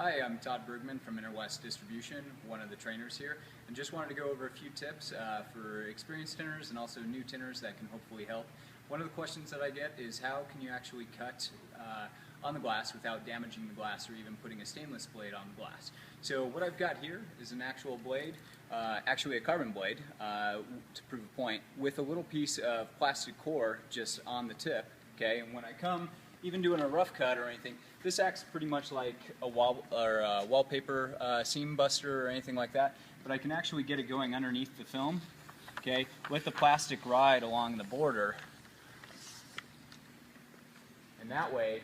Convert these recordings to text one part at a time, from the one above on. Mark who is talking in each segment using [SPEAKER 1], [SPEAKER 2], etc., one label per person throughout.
[SPEAKER 1] Hi, I'm Todd Bergman from Interwest Distribution, one of the trainers here, and just wanted to go over a few tips for experienced tinners and also new tinners that can hopefully help. One of the questions that I get is how can you actually cut on the glass without damaging the glass or even putting a stainless blade on the glass. So what I've got here is an actual blade, actually a carbon blade, to prove a point, with a little piece of plastic core just on the tip. Okay, and when I come, even doing a rough cut or anything, this acts pretty much like a wallpaper seam buster or anything like that, but I can actually get it going underneath the film, okay, let the plastic ride along the border, and that way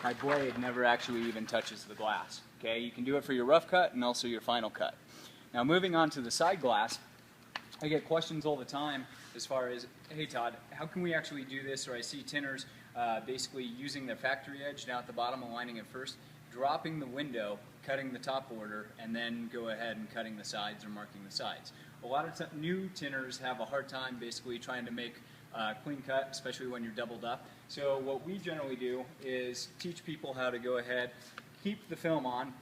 [SPEAKER 1] my blade never actually even touches the glass. Okay, you can do it for your rough cut and also your final cut. Now moving on to the side glass, I get questions all the time as far as, hey Todd, how can we actually do this? Or I see tinners basically using their factory edge down at the bottom, aligning it first, dropping the window, cutting the top border, and then go ahead and cutting the sides or marking the sides. A lot of new tinners have a hard time basically trying to make a clean cut, especially when you're doubled up. So what we generally do is teach people how to go ahead, keep the film on,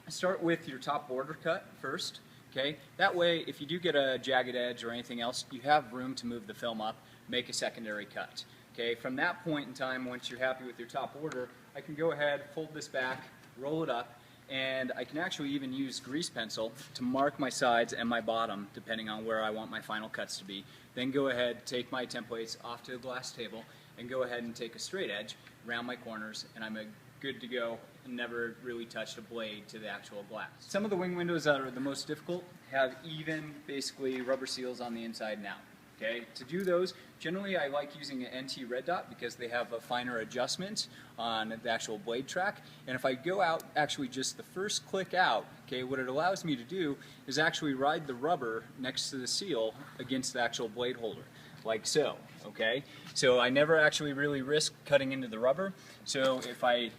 [SPEAKER 1] start with your top border cut first. Okay, that way if you do get a jagged edge or anything else, you have room to move the film up, make a secondary cut. Okay, from that point in time, once you're happy with your top border, I can go ahead, fold this back, roll it up, and I can actually even use grease pencil to mark my sides and my bottom depending on where I want my final cuts to be. Then go ahead, take my templates off to the glass table, and go ahead and take a straight edge around my corners, and I'm good to go and never really touched a blade to the actual glass. Some of the wing windows that are the most difficult have even basically rubber seals on the inside now. Okay, to do those, generally I like using an NT red dot because they have a finer adjustment on the actual blade track. And if I go out actually just the first click out, okay, what it allows me to do is actually ride the rubber next to the seal against the actual blade holder, like so. Okay, so I never actually really risk cutting into the rubber. So if I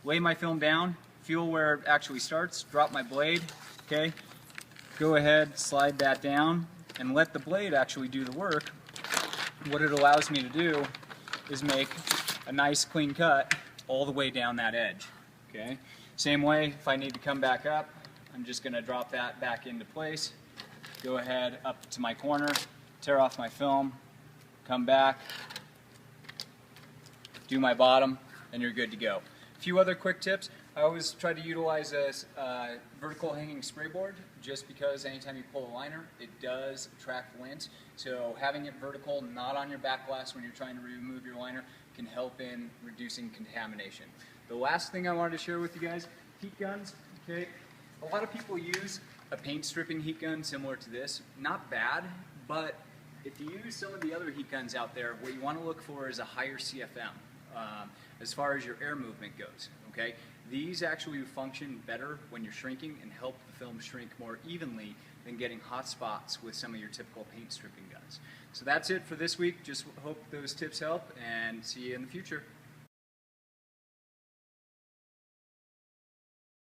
[SPEAKER 1] lay my film down, feel where it actually starts, drop my blade, okay, go ahead, slide that down, and let the blade actually do the work. What it allows me to do is make a nice clean cut all the way down that edge. Okay, same way, if I need to come back up, I'm just going to drop that back into place, go ahead up to my corner, tear off my film, come back, do my bottom, and you're good to go. A few other quick tips. I always try to utilize a vertical hanging spray board just because anytime you pull a liner, it does attract lint. So having it vertical, not on your back glass when you're trying to remove your liner, can help in reducing contamination. The last thing I wanted to share with you guys, heat guns. Okay, a lot of people use a paint stripping heat gun similar to this. Not bad, but if you use some of the other heat guns out there, what you want to look for is a higher CFM as far as your air movement goes. Okay, these actually function better when you're shrinking and help the film shrink more evenly than getting hot spots with some of your typical paint stripping guns. So that's it for this week. Just hope those tips help, and see you in the future.